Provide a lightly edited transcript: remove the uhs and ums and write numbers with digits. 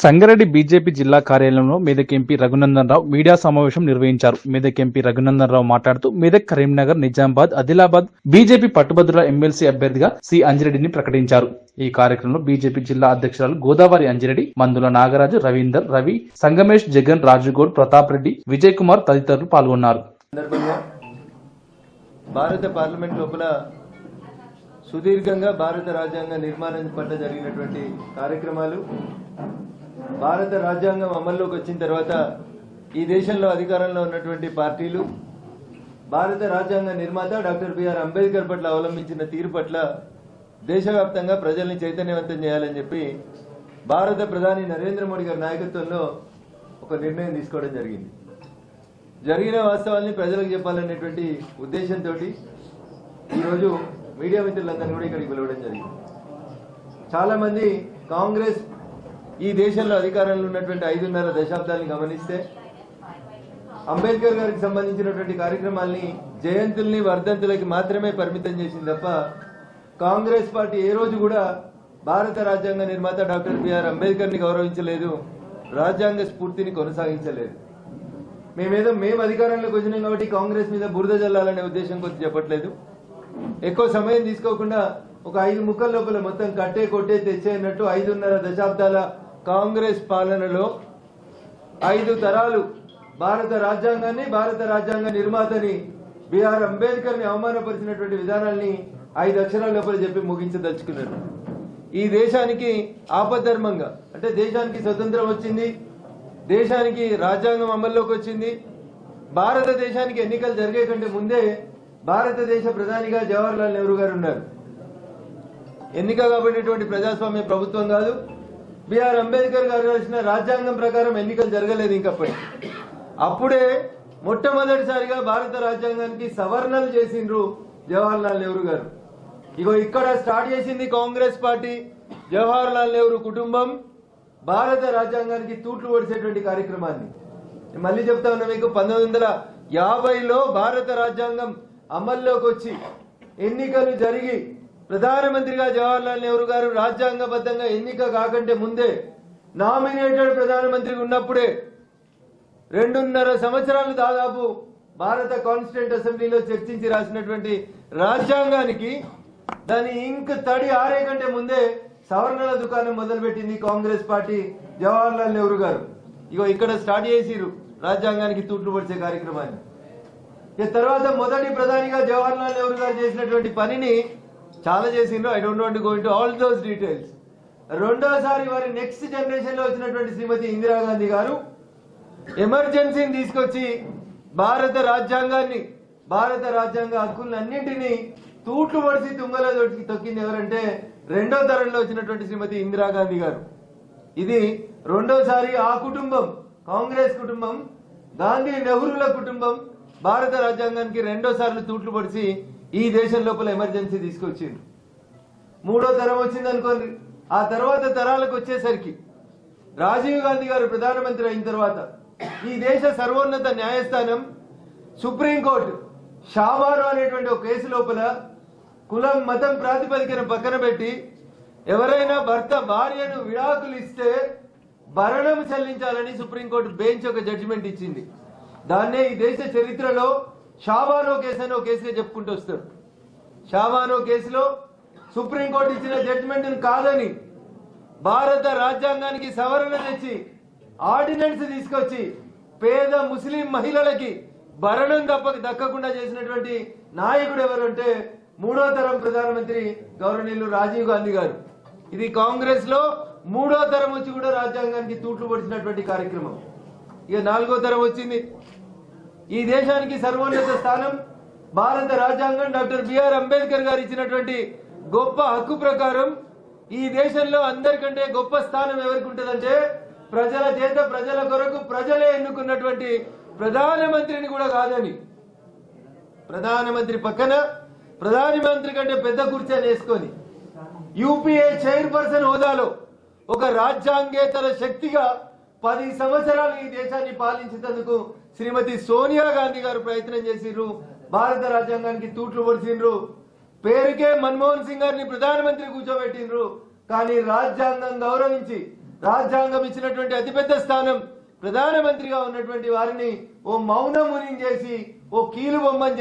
Sangareddy BJP జిల్లా కార్యాలయంలో Medak MP Raghunandan Rao media సమావేశం నిర్వహించారు. మెదక్ ఎంపీ రఘునందన్ రావు మాట్లాడుతూ మెదక్, కరీంనగర్, నిజామాబాద్, ఆదిలాబాద్ బీజేపీ పట్టుభద్రుల ఎమ్మెల్సీ అభ్యర్థిగా సి అంజిరెడ్డిని ప్రకటించారు. ఈ కార్యక్రమంలో బీజేపీ జిల్లా అధ్యక్షురాలు గోదావరి అంజిరెడ్డి, మందుల నాగరాజు, రవీందర్, రవి, సంగమేష్, జగన్, రాజుగౌడ్, ప్రతాప్ రెడ్డి, విజయ్ కుమార్ తదితరులు పాల్గొన్నారు. భారత పార్లమెంట్ లోపల సుదీర్ఘంగా భారత రాజ్యాంగ నిర్మాణం పట్ల జరిగినటువంటి కార్యక్రమాలు, భారత రాజ్యాంగం అమల్లోకి వచ్చిన తర్వాత ఈ దేశంలో అధికారంలో ఉన్నటువంటి పార్టీలు భారత రాజ్యాంగ నిర్మాత డాక్టర్ బిఆర్ అంబేద్కర్ పట్ల అవలంబించిన తీరు పట్ల దేశవ్యాప్తంగా ప్రజల్ని చైతన్యవంతం చేయాలని చెప్పి భారత ప్రధాని నరేంద్ర మోడీ గారి నాయకత్వంలో ఒక నిర్ణయం తీసుకోవడం జరిగింది. జరిగిన వాస్తవాల్ని ప్రజలకు చెప్పాలనేటువంటి ఉద్దేశంతో ఈరోజు మీడియా మిత్రులందరినీ కూడా ఇక్కడికి పిలవడం జరిగింది. చాలా మంది కాంగ్రెస్ ఈ దేశంలో అధికారంలో ఉన్నటువంటి 5.5 దశాబ్దాలను గమనిస్తే అంబేద్కర్ గారికి సంబంధించినటువంటి కార్యక్రమాల్ని జయంతుల్ని, వర్ధంతులకి మాత్రమే పరిమితం చేసింది తప్ప కాంగ్రెస్ పార్టీ ఏ రోజు కూడా భారత రాజ్యాంగ నిర్మాత డాక్టర్ బిఆర్ అంబేద్కర్ ని గౌరవించలేదు, రాజ్యాంగ స్ఫూర్తిని కొనసాగించలేదు. మేము అధికారంలోకి వచ్చినాం కాబట్టి కాంగ్రెస్ మీద బురద జల్లాలనే ఉద్దేశం కొద్ది చెప్పట్లేదు. ఎక్కువ సమయం తీసుకోకుండా ఒక 5 ముక్కల లోపల మొత్తం కట్టే కొట్టే తెచ్చేయనట్టు 5.5 దశాబ్దాల కాంగ్రెస్ పాలనలో 5 తరాలు భారత రాజ్యాంగాన్ని, భారత రాజ్యాంగ నిర్మాతని బిఆర్ అంబేద్కర్ ని అవమానపరిచినటువంటి విధానాల్ని 5 అక్షరాల లోపల చెప్పి ముగించదలుచుకున్నారు. ఈ దేశానికి ఆపద్ధర్మంగా, అంటే దేశానికి స్వతంత్రం వచ్చింది, దేశానికి రాజ్యాంగం అమల్లోకి వచ్చింది, భారతదేశానికి ఎన్నికలు జరిగే కంటే ముందే భారతదేశ ప్రధానిగా జవహర్లాల్ నెహ్రూ గారు ఉన్నారు. ఎన్నిక కాబడినటువంటి ప్రజాస్వామ్య ప్రభుత్వం కాదు. బిఆర్ అంబేద్కర్ గారు రాసిన రాజ్యాంగం ప్రకారం ఎన్నికలు జరగలేదు ఇంకప్పటి. అప్పుడే మొట్టమొదటిసారిగా భారత రాజ్యాంగానికి సవరణలు చేసిండ్రు జవహర్లాల్ నెహ్రూ గారు. ఇగో ఇక్కడ స్టార్ట్ చేసింది కాంగ్రెస్ పార్టీ. జవహర్లాల్ నెహ్రూ కుటుంబం భారత రాజ్యాంగానికి తూట్లు పొడిచేటువంటి కార్యక్రమాన్ని మళ్ళీ చెప్తా ఉన్నా మీకు. 1950లో భారత రాజ్యాంగం అమల్లోకి వచ్చి ఎన్నికలు జరిగి ప్రధానమంత్రిగా జవహర్లాల్ నెహ్రూ గారు రాజ్యాంగబద్ధంగా ఎన్నిక కాకంటే ముందే నామినేటెడ్ ప్రధానమంత్రి ఉన్నప్పుడే 2.5 సంవత్సరాలు దాదాపు భారత కాన్స్టిట్యూంట్ అసెంబ్లీలో చర్చించి రాసినటువంటి రాజ్యాంగానికి దాని ఇంక్ తడి ఆరే కంటే ముందే సవరణల దుకాణం మొదలుపెట్టింది కాంగ్రెస్ పార్టీ, జవహర్లాల్ నెహ్రూ గారు. ఇగో ఇక్కడ స్టార్ట్ చేసిరు రాజ్యాంగానికి తూట్లు పడిచే కార్యక్రమాన్ని. తర్వాత మొదటి ప్రధానిగా జవహర్లాల్ నెహ్రూ గారు చేసినటువంటి పనిని చాలా చేసిండ్రు. I don't want to go into all those details. రెండోసారి వారి నెక్స్ట్ జనరేషన్ లో వచ్చినటువంటి శ్రీమతి ఇందిరాగాంధీ గారు ఎమర్జెన్సీని తీసుకొచ్చి భారత రాజ్యాంగాన్ని, భారత రాజ్యాంగ హక్కులన్నింటినీ తూట్లు పడిచి తుంగలో తొక్కింది ఎవరంటే రెండో తరంలో వచ్చినటువంటి శ్రీమతి ఇందిరాగాంధీ గారు. ఇది రెండోసారి ఆ కుటుంబం, కాంగ్రెస్ కుటుంబం, గాంధీ నెహ్రూల కుటుంబం భారత రాజ్యాంగానికి రెండోసార్లు తూట్లు పడిచి ఈ దేశం లోపల ఎమర్జెన్సీ తీసుకొచ్చింది. మూడో తరం వచ్చింది అనుకోండి. ఆ తర్వాత తరాలకు వచ్చేసరికి రాజీవ్ గాంధీ గారు ప్రధానమంత్రి అయిన తర్వాత ఈ దేశ సర్వోన్నత న్యాయస్థానం సుప్రీంకోర్టు షాబారు అనేటువంటి ఒక కేసు లోపల కులం, మతం ప్రాతిపదికన పక్కన పెట్టి ఎవరైనా భర్త భార్యను విడాకులు ఇస్తే భరణం చెల్లించాలని సుప్రీంకోర్టు బెంచ్ ఒక జడ్జిమెంట్ ఇచ్చింది. దాన్నే ఈ దేశ చరిత్రలో షాబానో కేసు అని ఒక కేసుగా చెప్పుకుంటూ వస్తారు. షాబానో కేసులో సుప్రీంకోర్టు ఇచ్చిన జడ్జిమెంట్ కాదని భారత రాజ్యాంగానికి సవరణ తెచ్చి ఆర్డినెన్స్ తీసుకొచ్చి పేద ముస్లిం మహిళలకి భరణం దక్కకుండా చేసినటువంటి నాయకుడు ఎవరు అంటే మూడో తరం ప్రధానమంత్రి గౌరవనీయులు రాజీవ్ గాంధీ గారు. ఇది కాంగ్రెస్ లో మూడో తరం వచ్చి కూడా రాజ్యాంగానికి తూట్లు పొడిచినటువంటి కార్యక్రమం. ఇక నాలుగో తరం వచ్చింది. ఈ దేశానికి సర్వోన్నత స్థానం భారత రాజ్యాంగం డాక్టర్ బిఆర్ అంబేద్కర్ గారు ఇచ్చినటువంటి గొప్ప హక్కు ప్రకారం ఈ దేశంలో అందరికంటే గొప్ప స్థానం ఎవరికి ఉంటుందంటే ప్రజల చేత, ప్రజల కొరకు ప్రజలే ఎన్నుకున్నటువంటి ప్రధానమంత్రిని కూడా కాదని, ప్రధానమంత్రి పక్కన ప్రధానమంత్రి కంటే పెద్ద కుర్చీని వేసుకొని యూపీఏ చైర్పర్సన్ హోదాలో ఒక రాజ్యాంగేతర శక్తిగా 10 సంవత్సరాలు ఈ దేశాన్ని పాలించేందుకు శ్రీమతి సోనియా గాంధీ గారు ప్రయత్నం చేసిర్రు. భారత రాజ్యాంగానికి తూట్లు పొడిచిండ్రు. పేరుకే మన్మోహన్ సింగ్ గారిని ప్రధానమంత్రి కూర్చోబెట్టిండ్రు. కానీ రాజ్యాంగం గౌరవించి రాజ్యాంగం ఇచ్చినటువంటి అతిపెద్ద స్థానం ప్రధానమంత్రిగా ఉన్నటువంటి వారిని ఓ మౌన ముని చేసి ఓ కీలు బొమ్మని